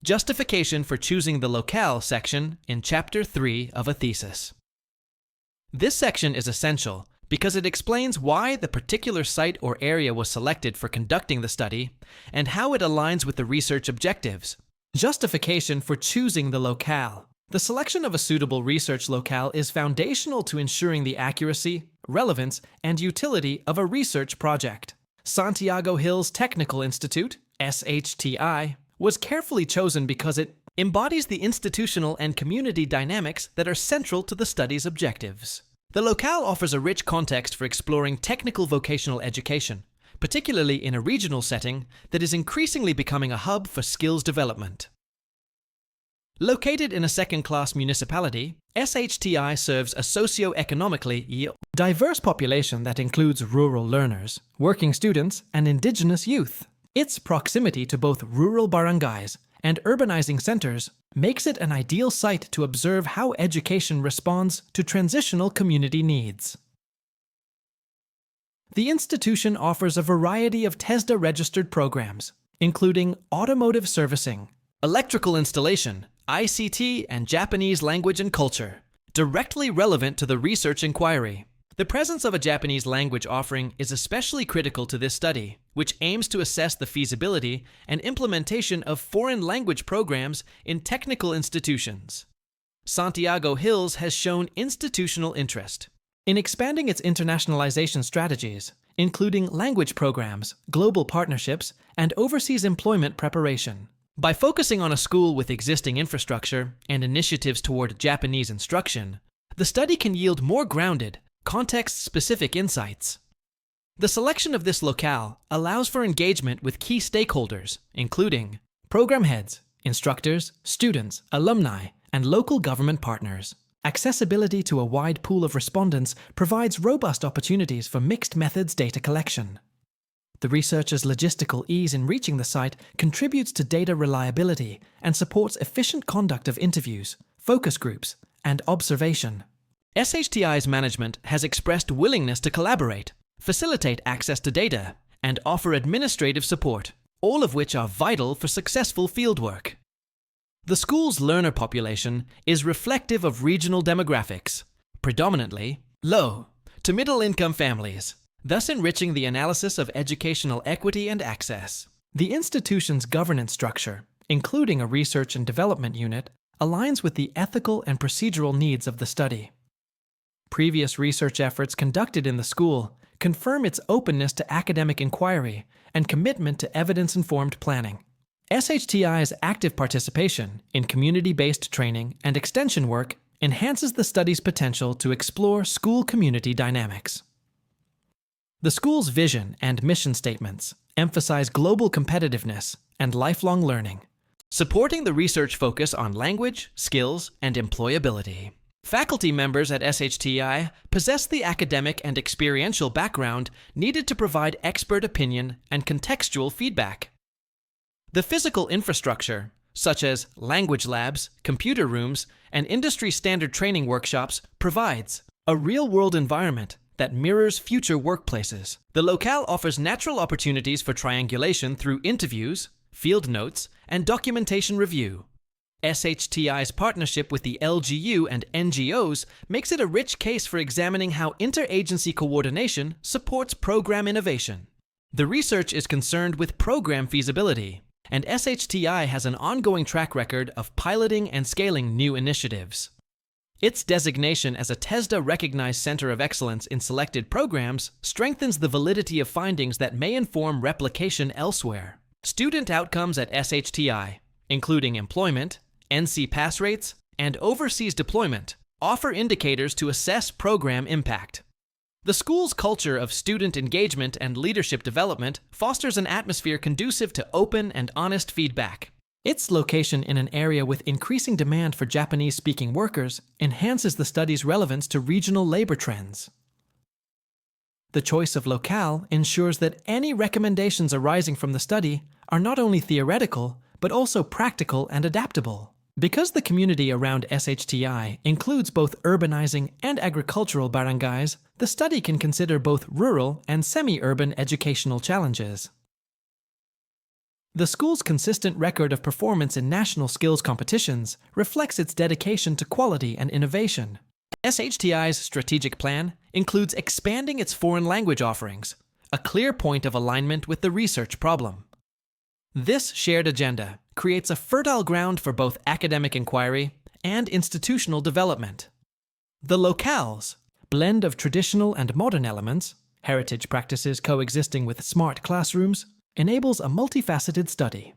Justification for choosing the locale section in Chapter 3 of a thesis. This section is essential because it explains why the particular site or area was selected for conducting the study and how it aligns with the research objectives. Justification for choosing the locale. The selection of a suitable research locale is foundational to ensuring the accuracy, relevance, and utility of a research project. Santiago Hills Technical Institute, SHTI, was carefully chosen because it embodies the institutional and community dynamics that are central to the study's objectives. The locale offers a rich context for exploring technical vocational education, particularly in a regional setting that is increasingly becoming a hub for skills development. Located in a second-class municipality, SHTI serves a socio-economically diverse population that includes rural learners, working students, and indigenous youth. Its proximity to both rural barangays and urbanizing centers makes it an ideal site to observe how education responds to transitional community needs. The institution offers a variety of TESDA-registered programs, including automotive servicing, electrical installation, ICT, and Japanese language and culture, directly relevant to the research inquiry. The presence of a Japanese language offering is especially critical to this study, which aims to assess the feasibility and implementation of foreign language programs in technical institutions. Santiago Hills has shown institutional interest in expanding its internationalization strategies, including language programs, global partnerships, and overseas employment preparation. By focusing on a school with existing infrastructure and initiatives toward Japanese instruction, the study can yield more grounded, context-specific insights. The selection of this locale allows for engagement with key stakeholders, including program heads, instructors, students, alumni, and local government partners. Accessibility to a wide pool of respondents provides robust opportunities for mixed methods data collection. The researcher's logistical ease in reaching the site contributes to data reliability and supports efficient conduct of interviews, focus groups, and observation. SHTI's management has expressed willingness to collaborate, facilitate access to data, and offer administrative support, all of which are vital for successful fieldwork. The school's learner population is reflective of regional demographics, predominantly low to middle-income families, thus enriching the analysis of educational equity and access. The institution's governance structure, including a research and development unit, aligns with the ethical and procedural needs of the study. Previous research efforts conducted in the school confirm its openness to academic inquiry and commitment to evidence-informed planning. SHTI's active participation in community-based training and extension work enhances the study's potential to explore school community dynamics. The school's vision and mission statements emphasize global competitiveness and lifelong learning, supporting the research focus on language, skills, and employability. Faculty members at SHTI possess the academic and experiential background needed to provide expert opinion and contextual feedback. The physical infrastructure, such as language labs, computer rooms, and industry-standard training workshops, provides a real-world environment that mirrors future workplaces. The locale offers natural opportunities for triangulation through interviews, field notes, and documentation review. SHTI's partnership with the LGU and NGOs makes it a rich case for examining how interagency coordination supports program innovation. The research is concerned with program feasibility, and SHTI has an ongoing track record of piloting and scaling new initiatives. Its designation as a TESDA-recognized Center of Excellence in selected programs strengthens the validity of findings that may inform replication elsewhere. Student outcomes at SHTI, including employment, NC pass rates, and overseas deployment, offer indicators to assess program impact. The school's culture of student engagement and leadership development fosters an atmosphere conducive to open and honest feedback. Its location in an area with increasing demand for Japanese-speaking workers enhances the study's relevance to regional labor trends. The choice of locale ensures that any recommendations arising from the study are not only theoretical, but also practical and adaptable. Because the community around SHTI includes both urbanizing and agricultural barangays, the study can consider both rural and semi-urban educational challenges. The school's consistent record of performance in national skills competitions reflects its dedication to quality and innovation. SHTI's strategic plan includes expanding its foreign language offerings, a clear point of alignment with the research problem. This shared agenda creates a fertile ground for both academic inquiry and institutional development. The Locale's blend of traditional and modern elements, heritage practices coexisting with smart classrooms, enables a multifaceted study.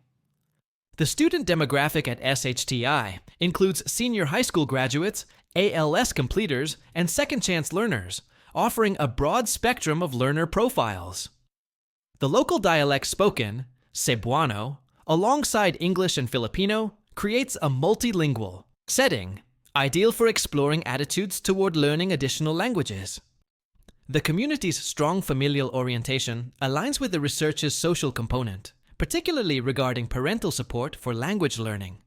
The student demographic at SHTI includes senior high school graduates, ALS completers, and second-chance learners, offering a broad spectrum of learner profiles. The local dialect spoken, Cebuano, alongside English and Filipino, creates a multilingual setting, ideal for exploring attitudes toward learning additional languages. The community's strong familial orientation aligns with the research's social component, particularly regarding parental support for language learning.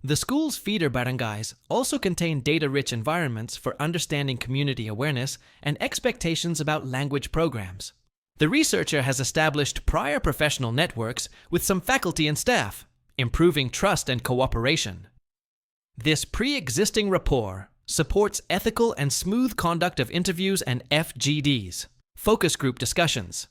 The school's feeder barangays also contain data-rich environments for understanding community awareness and expectations about language programs. The researcher has established prior professional networks with some faculty and staff, improving trust and cooperation. This pre-existing rapport supports ethical and smooth conduct of interviews and FGDs, focus group discussions.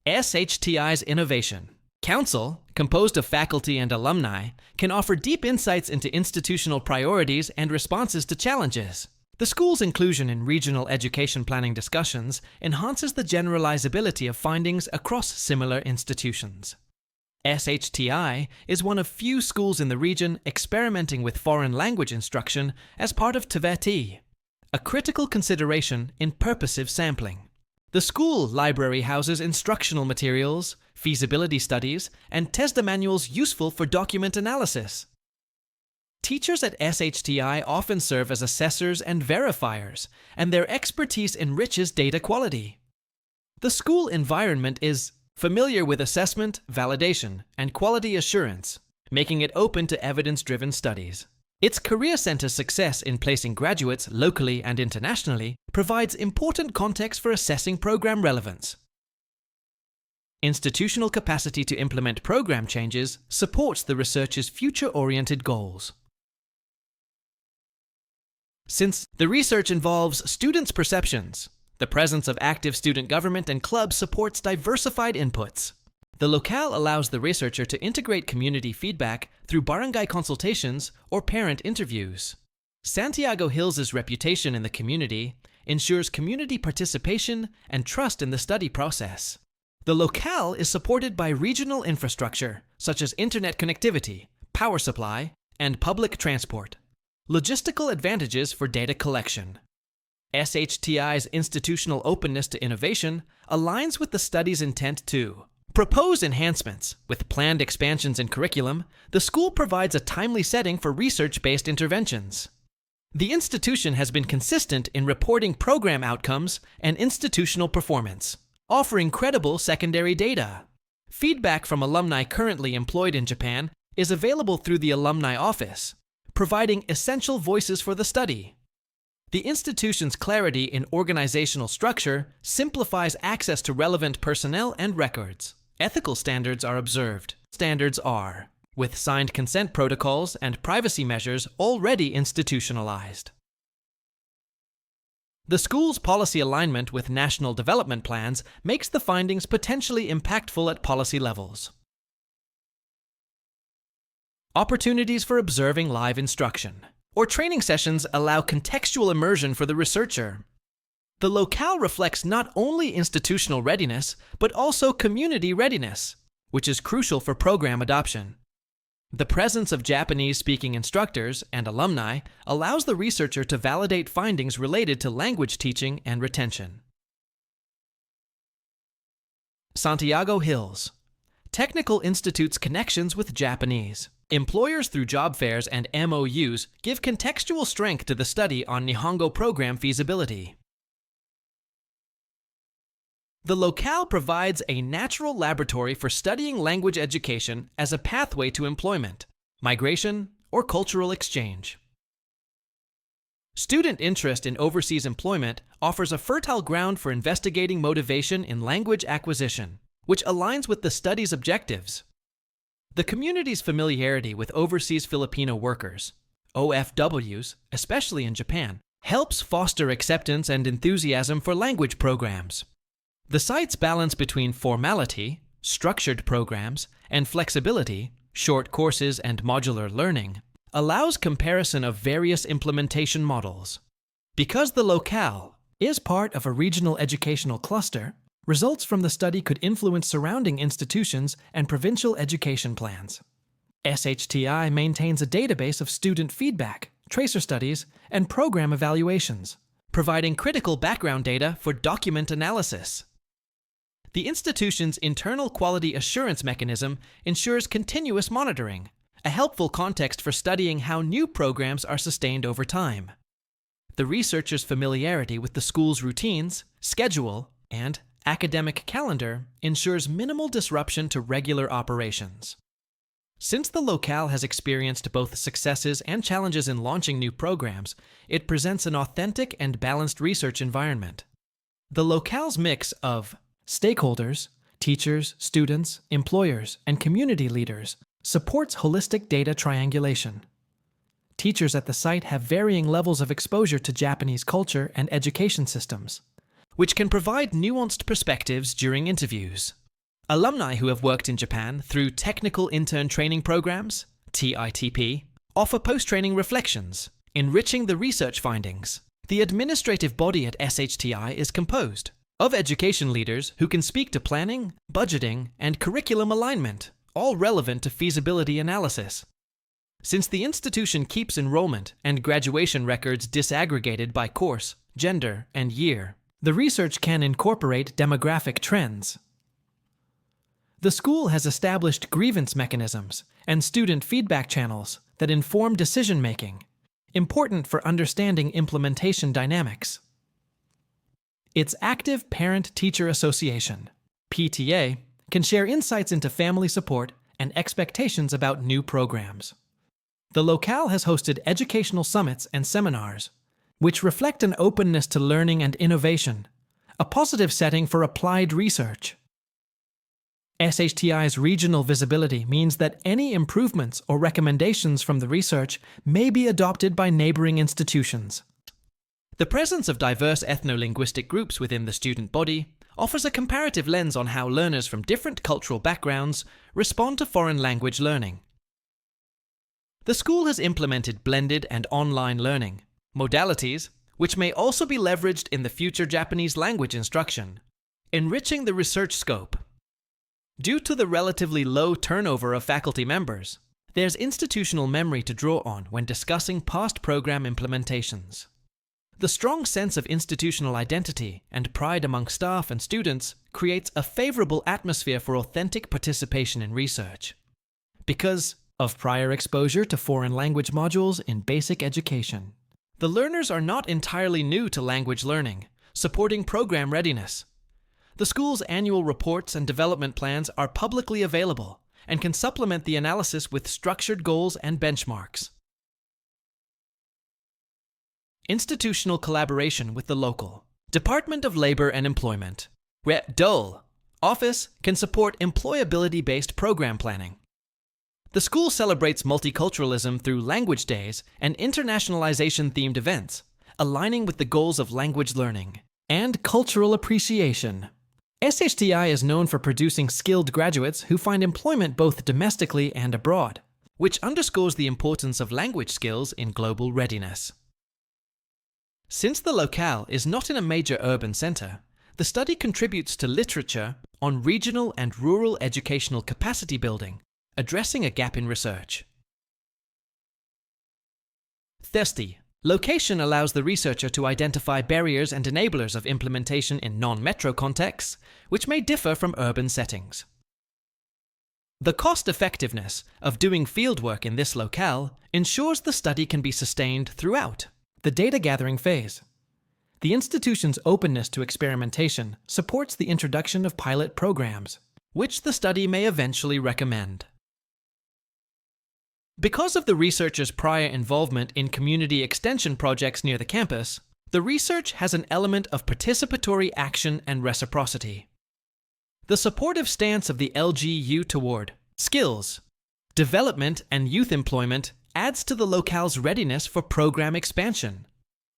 SHTI's Innovation Council, composed of faculty and alumni, can offer deep insights into institutional priorities and responses to challenges. The school's inclusion in regional education planning discussions enhances the generalizability of findings across similar institutions. SHTI is one of few schools in the region experimenting with foreign language instruction as part of TVET, a critical consideration in purposive sampling. The school library houses instructional materials, feasibility studies, and TESDA manuals useful for document analysis. Teachers at SHTI often serve as assessors and verifiers, and their expertise enriches data quality. The school environment is familiar with assessment, validation, and quality assurance, making it open to evidence-driven studies. Its Career Center's success in placing graduates locally and internationally provides important context for assessing program relevance. Institutional capacity to implement program changes supports the researcher's future-oriented goals. Since the research involves students' perceptions, the presence of active student government and clubs supports diversified inputs. The Locale allows the researcher to integrate community feedback through barangay consultations or parent interviews. Santiago Hills' reputation in the community ensures community participation and trust in the study process. The Locale is supported by regional infrastructure, such as internet connectivity, power supply, and public transport. Logistical advantages for data collection. SHTI's institutional openness to innovation aligns with the study's intent to propose enhancements. With planned expansions in curriculum, the school provides a timely setting for research-based interventions. The institution has been consistent in reporting program outcomes and institutional performance, offering credible secondary data. Feedback from alumni currently employed in Japan is available through the Alumni Office, providing essential voices for the study. The institution's clarity in organizational structure simplifies access to relevant personnel and records. Ethical standards are observed. Standards are, with signed consent protocols and privacy measures already institutionalized. The school's policy alignment with national development plans makes the findings potentially impactful at policy levels. Opportunities for observing live instruction or training sessions allow contextual immersion for the researcher. The Locale reflects not only institutional readiness, but also community readiness, which is crucial for program adoption. The presence of Japanese-speaking instructors and alumni allows the researcher to validate findings related to language teaching and retention. Santiago Hills Technical Institute's connections with Japanese. Employers through job fairs and MOUs give contextual strength to the study on Nihongo program feasibility. The Locale provides a natural laboratory for studying language education as a pathway to employment, migration, or cultural exchange. Student interest in overseas employment offers a fertile ground for investigating motivation in language acquisition. which aligns with the study's objectives. The community's familiarity with overseas Filipino workers, OFWs, especially in Japan, helps foster acceptance and enthusiasm for language programs. The site's balance between formality, structured programs, and flexibility, short courses and modular learning, allows comparison of various implementation models. Because the Locale is part of a regional educational cluster, results from the study could influence surrounding institutions and provincial education plans. SHTI maintains a database of student feedback, tracer studies, and program evaluations, providing critical background data for document analysis. The institution's internal quality assurance mechanism ensures continuous monitoring, a helpful context for studying how new programs are sustained over time. The researcher's familiarity with the school's routines, schedule, and academic calendar ensures minimal disruption to regular operations. Since the Locale has experienced both successes and challenges in launching new programs, it presents an authentic and balanced research environment. The Locale's mix of stakeholders, teachers, students, employers, and community leaders supports holistic data triangulation. Teachers at the site have varying levels of exposure to Japanese culture and education systems, which can provide nuanced perspectives during interviews. Alumni who have worked in Japan through technical intern training programs, TITP, offer post-training reflections, enriching the research findings. The administrative body at SHTI is composed of education leaders who can speak to planning, budgeting, and curriculum alignment, all relevant to feasibility analysis. Since the institution keeps enrollment and graduation records disaggregated by course, gender, and year, the research can incorporate demographic trends. The school has established grievance mechanisms and student feedback channels that inform decision-making, important for understanding implementation dynamics. Its active Parent-Teacher Association, PTA, can share insights into family support and expectations about new programs. The Locale has hosted educational summits and seminars, which reflect an openness to learning and innovation, a positive setting for applied research. SHTI's regional visibility means that any improvements or recommendations from the research may be adopted by neighboring institutions. The presence of diverse ethno-linguistic groups within the student body offers a comparative lens on how learners from different cultural backgrounds respond to foreign language learning. The school has implemented blended and online learning modalities, which may also be leveraged in the future Japanese language instruction, enriching the research scope. Due to the relatively low turnover of faculty members, there's institutional memory to draw on when discussing past program implementations. The strong sense of institutional identity and pride among staff and students creates a favorable atmosphere for authentic participation in research. Because of prior exposure to foreign language modules in basic education, the learners are not entirely new to language learning, supporting program readiness. The school's annual reports and development plans are publicly available and can supplement the analysis with structured goals and benchmarks. Institutional collaboration with the local Department of Labor and Employment, where DOLE office can support employability-based program planning. The school celebrates multiculturalism through language days and internationalization-themed events, aligning with the goals of language learning and cultural appreciation. SHTI is known for producing skilled graduates who find employment both domestically and abroad, which underscores the importance of language skills in global readiness. Since the Locale is not in a major urban center, the study contributes to literature on regional and rural educational capacity building, addressing a gap in research. Thirsty. Location allows the researcher to identify barriers and enablers of implementation in non-metro contexts, which may differ from urban settings. The cost-effectiveness of doing fieldwork in this locale ensures the study can be sustained throughout the data gathering phase. The institution's openness to experimentation supports the introduction of pilot programs, which the study may eventually recommend. Because of the researcher's prior involvement in community extension projects near the campus, the research has an element of participatory action and reciprocity. The supportive stance of the LGU toward skills, development, and youth employment adds to the Locale's readiness for program expansion.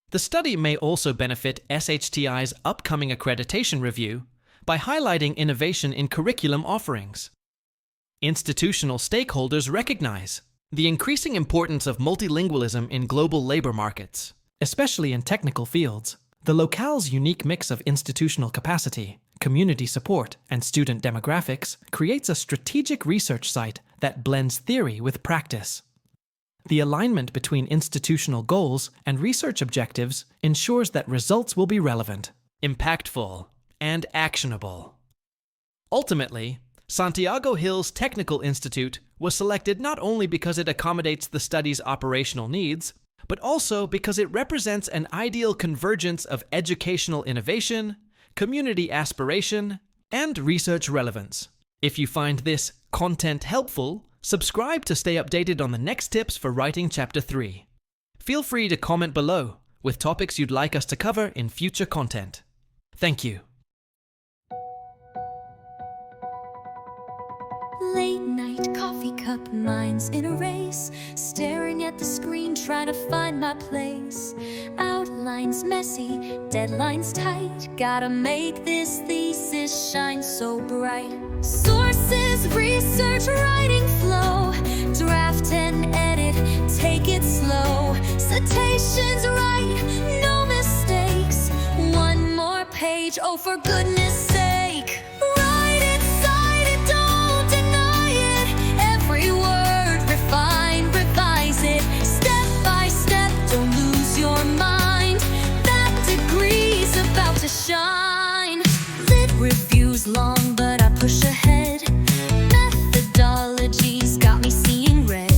The study may also benefit SHTI's upcoming accreditation review by highlighting innovation in curriculum offerings. Institutional stakeholders recognize the increasing importance of multilingualism in global labor markets, especially in technical fields. The Locale's unique mix of institutional capacity, community support, and student demographics creates a strategic research site that blends theory with practice. The alignment between institutional goals and research objectives ensures that results will be relevant, impactful, and actionable. Ultimately, Santiago Hills Technical Institute was selected not only because it accommodates the study's operational needs, but also because it represents an ideal convergence of educational innovation, community aspiration, and research relevance. If you find this content helpful, subscribe to stay updated on the next tips for writing Chapter 3. Feel free to comment below with topics you'd like us to cover in future content. Thank you. Late night coffee cup minds in a race, staring at the screen trying to find my place. Outlines messy, deadlines tight, gotta make this thesis shine so bright. Sources, research, writing flow, draft and edit, take it slow. Citations right, no mistakes, one more page, oh for goodness sake. Write it, cite it, don't deny it, every word refine, revise it, step by step, don't lose your mind, that degree's about to shine. Lit reviews long but I push ahead, methodologies got me seeing red.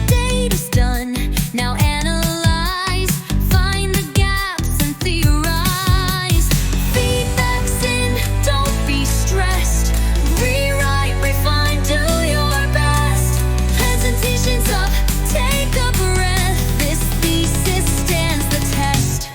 Data's done, now analyze, find the gaps and theorize. Feedback's in, don't be stressed, rewrite, refine, do your best. Presentation's up, take a breath, this thesis stands the test.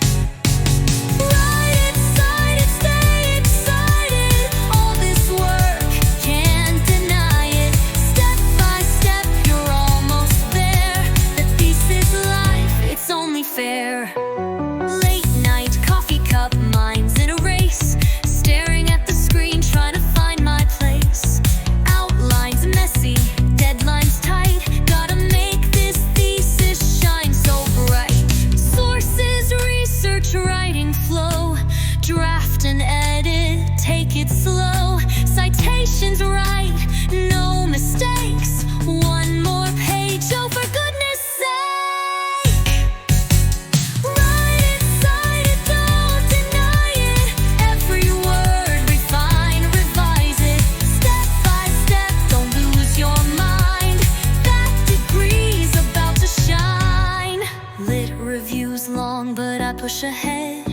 Write it, cite it, stay excited, all this work, can't deny it. Step by step, you're almost there, the thesis life, it's only fair. Late night coffee cup minds in a race, staring at the screen trying to find my place. Outlines messy, deadlines tight, gotta make this thesis shine so bright. Sources, research, writing flow, draft and edit, take it slow. Citations right, no mistakes, one more page, oh for goodness sake. Write it, cite it, don't deny it, every word refine, revise it, step by step, don't lose your mind, that degree's about to shine. Lit reviews long but I push ahead,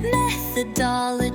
methodology